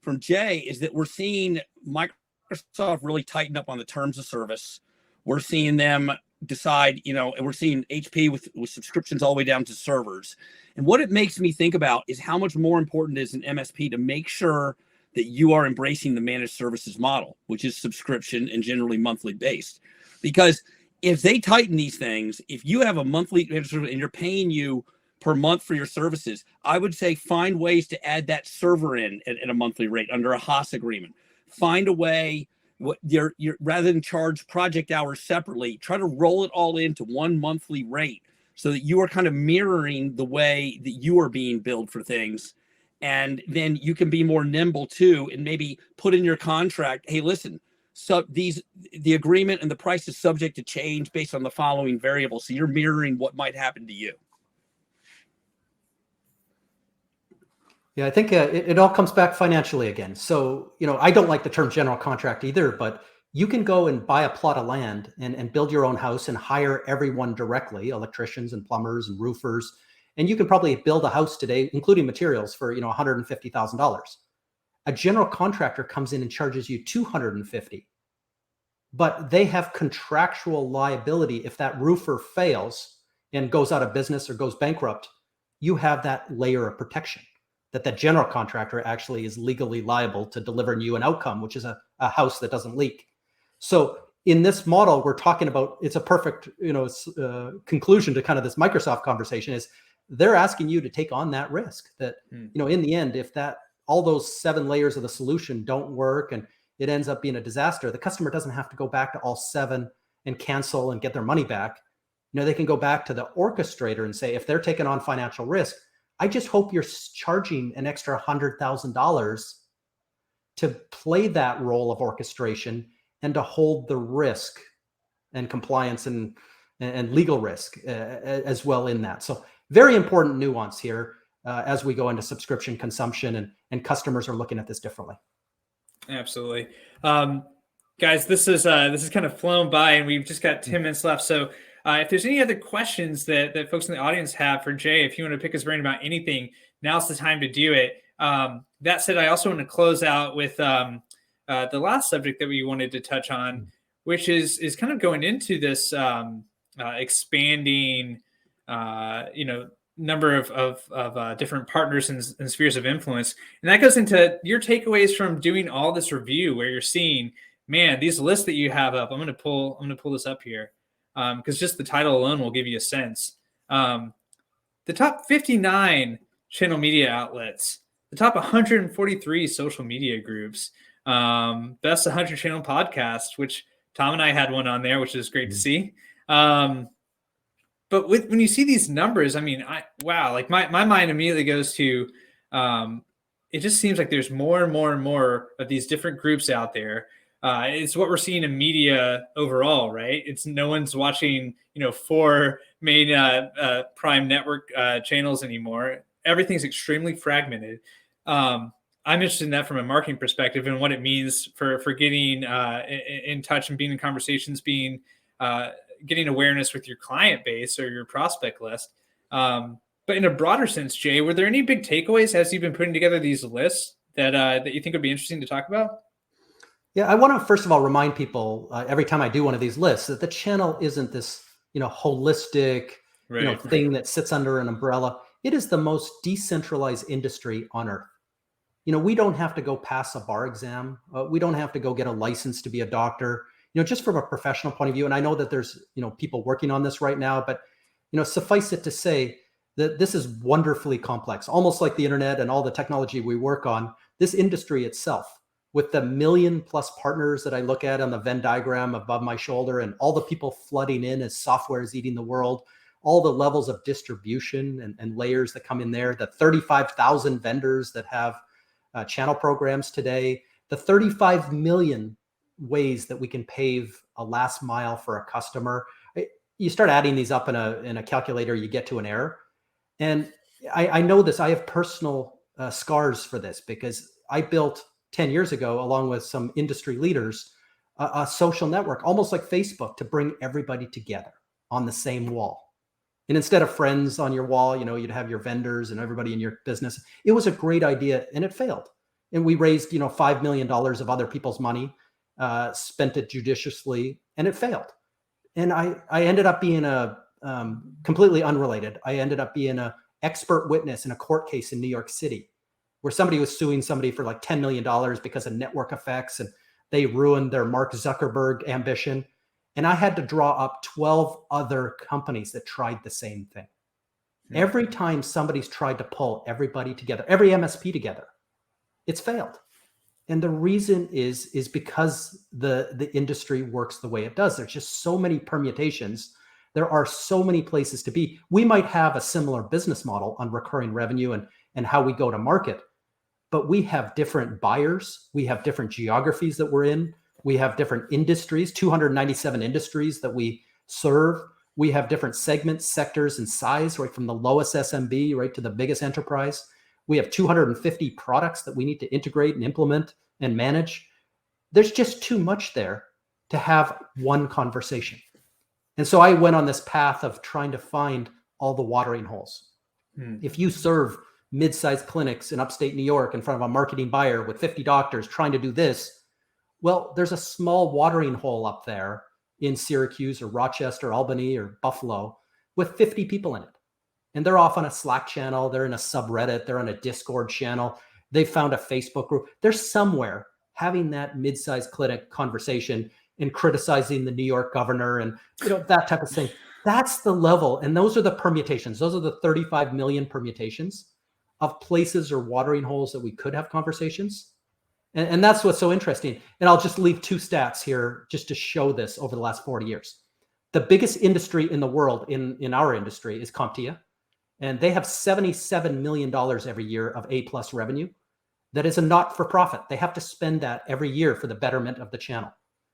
from Jay is that we're seeing Microsoft really tighten up on the terms of service. We're seeing them decide, and we're seeing HP with subscriptions all the way down to servers. And what it makes me think about is how much more important it is an MSP to make sure that you are embracing the managed services model, which is subscription and generally monthly based. Because if they tighten these things, if you have a monthly and you're paying you per month for your services, I would say find ways to add that server in at a monthly rate under a HOS agreement. Find a way, you're rather than charge project hours separately, try to roll it all into one monthly rate so that you are kind of mirroring the way that you are being billed for things. And then you can be more nimble too, and maybe put in your contract, hey, listen, so the agreement and the price is subject to change based on the following variables. So you're mirroring what might happen to you. Yeah, I think it all comes back financially again. So, I don't like the term general contract either, but you can go and buy a plot of land and build your own house and hire everyone directly, electricians and plumbers and roofers. And you can probably build a house today, including materials, for $150,000. A general contractor comes in and charges you $250,000, but they have contractual liability. If that roofer fails and goes out of business or goes bankrupt, you have that layer of protection that the general contractor actually is legally liable to deliver you an outcome, which is a house that doesn't leak. So in this model, we're talking about, it's a perfect conclusion to kind of this Microsoft conversation, is they're asking you to take on that risk that, in the end, if all those 7 layers of the solution don't work and it ends up being a disaster, the customer doesn't have to go back to all 7 and cancel and get their money back. They can go back to the orchestrator and say, if they're taking on financial risk, I just hope you're charging an extra $100,000 to play that role of orchestration and to hold the risk and compliance and legal risk as well in that. So very important nuance here as we go into subscription consumption, and customers are looking at this differently. Absolutely. Guys, this is kind of flown by, and we've just got 10 minutes left. So if there's any other questions that folks in the audience have for Jay, if you want to pick his brain about anything, now's the time to do it. That said, I also want to close out with the last subject that we wanted to touch on, which is kind of going into this expanding, number of different partners and spheres of influence. And that goes into your takeaways from doing all this review, where you're seeing, man, these lists that you have up, I'm going to pull this up here. Because just the title alone will give you a sense. The top 59 channel media outlets, the top 143 social media groups, best 100 channel podcasts, which Tom and I had one on there, which is great to see. But when you see these numbers, I mean, like my mind immediately goes to, it just seems like there's more and more and more of these different groups out there. It's what we're seeing in media overall, right? It's no one's watching, 4 main prime network channels anymore. Everything's extremely fragmented. I'm interested in that from a marketing perspective and what it means for getting in touch and being in conversations, getting awareness with your client base or your prospect list. But in a broader sense, Jay, were there any big takeaways as you've been putting together these lists that you think would be interesting to talk about? Yeah, I want to first of all remind people every time I do one of these lists that the channel isn't this, holistic, thing that sits under an umbrella. It is the most decentralized industry on earth. We don't have to go pass a bar exam. We don't have to go get a license to be a doctor. Just from a professional point of view. And I know that there's, people working on this right now, but, suffice it to say that this is wonderfully complex, almost like the internet and all the technology we work on. This industry itself, with the 1 million+ partners that I look at on the Venn diagram above my shoulder, and all the people flooding in as software is eating the world, all the levels of distribution and layers that come in there, the 35,000 vendors that have channel programs today, the 35 million ways that we can pave a last mile for a customer. You start adding these up in a calculator, you get to an error. And I know this, I have personal scars for this, because I built 10 years ago, along with some industry leaders, a social network, almost like Facebook, to bring everybody together on the same wall. And instead of friends on your wall, you'd have your vendors and everybody in your business. It was a great idea, and it failed. And we raised, $5 million of other people's money, spent it judiciously, and it failed. And I ended up being completely unrelated. I ended up being a expert witness in a court case in New York City where somebody was suing somebody for like $10 million because of network effects and they ruined their Mark Zuckerberg ambition. And I had to draw up 12 other companies that tried the same thing. Every time somebody's tried to pull everybody together, every MSP together, it's failed. And the reason is because the industry works the way it does. There's just so many permutations. There are so many places to be. We might have a similar business model on recurring revenue and how we go to market, but we have different buyers. We have different geographies that we're in. We have different industries, 297 industries that we serve. We have different segments, sectors, and size, right from the lowest SMB right to the biggest enterprise. We have 250 products that we need to integrate and implement and manage. There's just too much there to have one conversation. And so I went on this path of trying to find all the watering holes. If you serve mid-sized clinics in upstate New York in front of a marketing buyer with 50 doctors trying to do this, well, there's a small watering hole up there in Syracuse or Rochester, Albany, or Buffalo with 50 people in it. And they're off on a Slack channel. They're in a subreddit. They're on a Discord channel. They found a Facebook group. They're somewhere having that mid-sized clinic conversation and criticizing the New York governor and that type of thing. That's the level. And those are the permutations. Those are the 35 million permutations of places or watering holes that we could have conversations. And that's what's so interesting. And I'll just leave two stats here just to show this over the last 40 years. The biggest industry in the world in our industry is CompTIA. And they have $77 million every year of A+ revenue. That is a not-for-profit. They have to spend that every year for the betterment of the channel.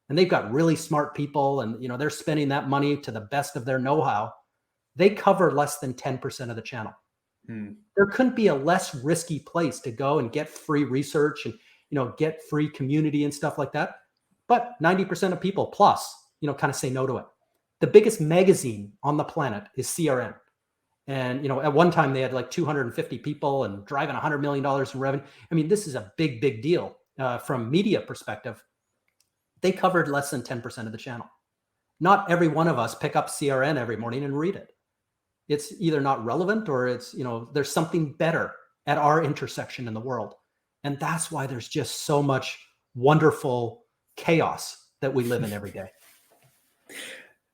And they've got really smart people and they're spending that money to the best of their know-how. They cover less than 10% of the channel. There couldn't be a less risky place to go and get free research and get free community and stuff like that. But 90% of people plus, kind of say no to it. The biggest magazine on the planet is CRN. And, at one time they had like 250 people and driving $100 million in revenue. I mean, this is a big, big deal from media perspective. They covered less than 10% of the channel. Not every one of us pick up CRN every morning and read it. It's either not relevant or it's, there's something better at our intersection in the world. And that's why there's just so much wonderful chaos that we live in every day.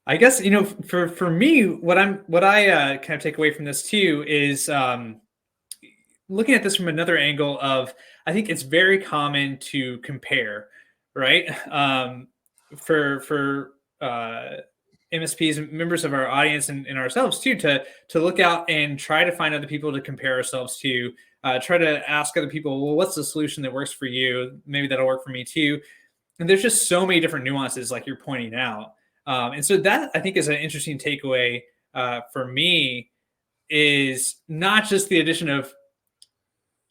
I guess, for me, what I kind of take away from this too is looking at this from another angle of, I think it's very common to compare, right? For MSPs, members of our audience and ourselves too, to look out and try to find other people to compare ourselves to, try to ask other people, well, what's the solution that works for you? Maybe that'll work for me too. And there's just so many different nuances, like you're pointing out. And so that I think is an interesting takeaway for me, is not just the addition of,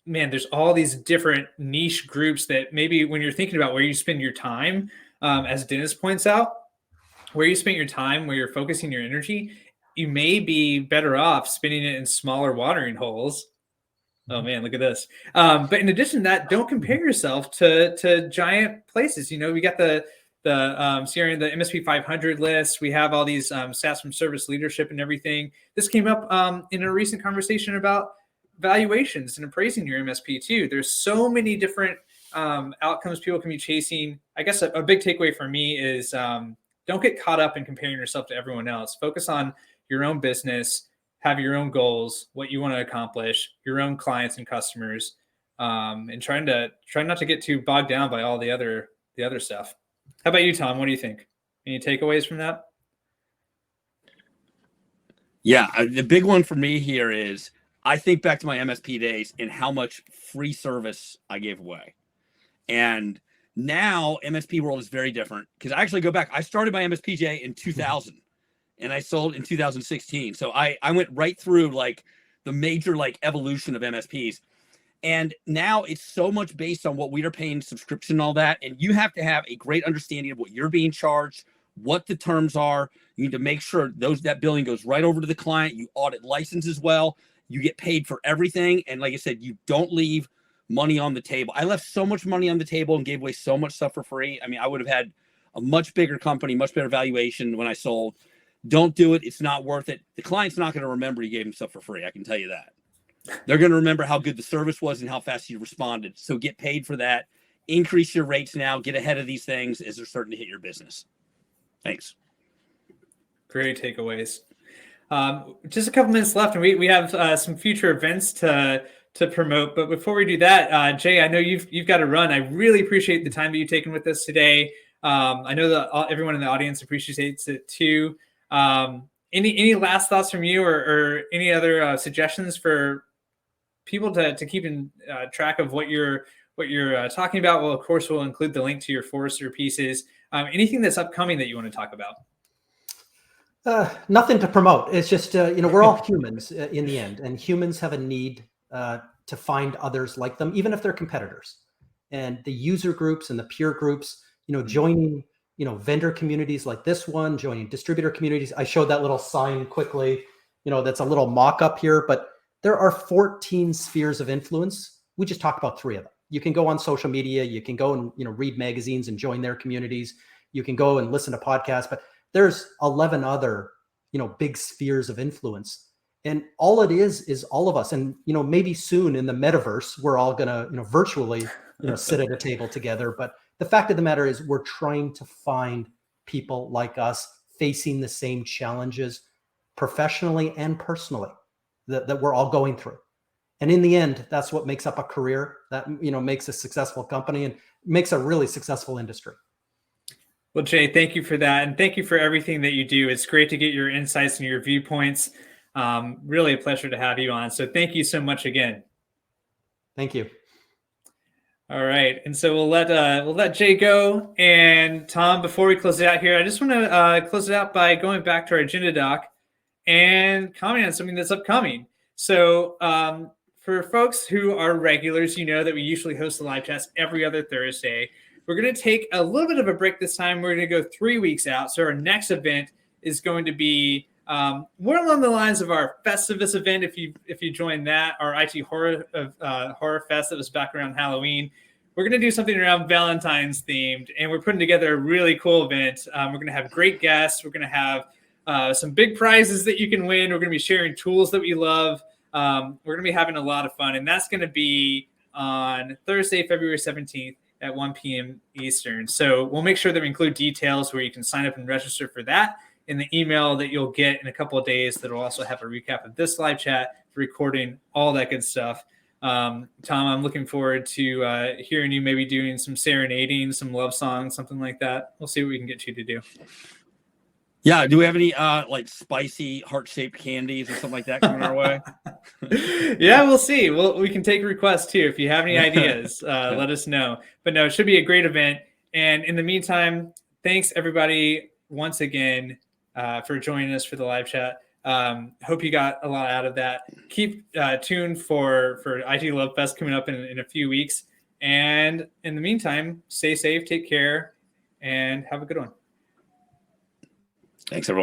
man, there's all these different niche groups that maybe when you're thinking about where you spend your time, as Dennis points out, where you spend your time, where you're focusing your energy, you may be better off spending it in smaller watering holes. Oh man, look at this. But in addition to that, don't compare yourself to giant places. We got the CRN, the MSP 500 list. We have all these stats from service leadership and everything. This came up in a recent conversation about valuations and appraising your MSP too. There's so many different outcomes people can be chasing. I guess a big takeaway for me is don't get caught up in comparing yourself to everyone else. Focus on your own business, have your own goals, what you want to accomplish, your own clients and customers, and try not to get too bogged down by all the other stuff. How about you, Tom? What do you think? Any takeaways from that? Yeah, the big one for me here is I think back to my MSP days and how much free service I gave away. And now MSP world is very different because I actually go back. I started my MSPJ in 2000 and I sold in 2016. So I went right through like the major like evolution of MSPs. And now it's so much based on what we are paying subscription and all that. And you have to have a great understanding of what you're being charged, what the terms are. You need to make sure that billing goes right over to the client. You audit license as well. You get paid for everything. And like I said, you don't leave money on the table. I left so much money on the table and gave away so much stuff for free. I mean, I would have had a much bigger company, much better valuation when I sold. Don't do it. It's not worth it. The client's not going to remember you gave him stuff for free. I can tell you that. They're going to remember how good the service was and how fast you responded. So get paid for that. Increase your rates now. Get ahead of these things as they're starting to hit your business. Thanks. Great takeaways. Just a couple minutes left, and we have some future events to promote. But before we do that, Jay, I know you've got to run. I really appreciate the time that you've taken with us today. I know that everyone in the audience appreciates it too. Any last thoughts from you, or any other suggestions for people to keep in track of what you're talking about? Well, of course, we'll include the link to your Forrester pieces. Anything that's upcoming that you want to talk about? Nothing to promote. It's just, we're all humans in the end, and humans have a need to find others like them, even if they're competitors. And the user groups and the peer groups, joining, vendor communities like this one, joining distributor communities. I showed that little sign quickly, that's a little mock-up here, but there are 14 spheres of influence. We just talked about 3 of them. You can go on social media, you can go and, read magazines and join their communities. You can go and listen to podcasts, but there's 11 other, big spheres of influence. And all it is all of us. And, maybe soon in the metaverse, we're all going to, virtually, sit at a table together. But the fact of the matter is we're trying to find people like us facing the same challenges professionally and personally that we're all going through. And in the end, that's what makes up a career, that, makes a successful company and makes a really successful industry. Well, Jay, thank you for that. And thank you for everything that you do. It's great to get your insights and your viewpoints. Really a pleasure to have you on. So thank you so much again. Thank you. All right. And so we'll let Jay go. And Tom, before we close it out here, I just want to close it out by going back to our agenda doc and comment on something that's upcoming. So for folks who are regulars, that we usually host the live chats every other Thursday. We're going to take a little bit of a break this time. We're going to go 3 weeks out. So our next event is going to be more along the lines of our Festivus event. If you join that, our IT horror fest that was back around Halloween. We're going to do something around Valentine's themed, and we're putting together a really cool event. We're going to have great guests. We're going to have some big prizes that you can win. We're going to be sharing tools that we love. We're going to be having a lot of fun, and that's going to be on Thursday, February 17th. At 1 p.m. Eastern. So we'll make sure that we include details where you can sign up and register for that in the email that you'll get in a couple of days. That'll also have a recap of this live chat, recording, all that good stuff. Tom, I'm looking forward to hearing you maybe doing some serenading, some love songs, something like that. We'll see what we can get you to do. Yeah. Do we have any like spicy heart-shaped candies or something like that coming our way? Yeah, we'll see. We can take requests too. If you have any ideas, let us know. But no, it should be a great event. And in the meantime, thanks everybody once again for joining us for the live chat. Hope you got a lot out of that. Keep tuned for IT Love Fest coming up in a few weeks. And in the meantime, stay safe, take care, and have a good one. Thanks, everyone.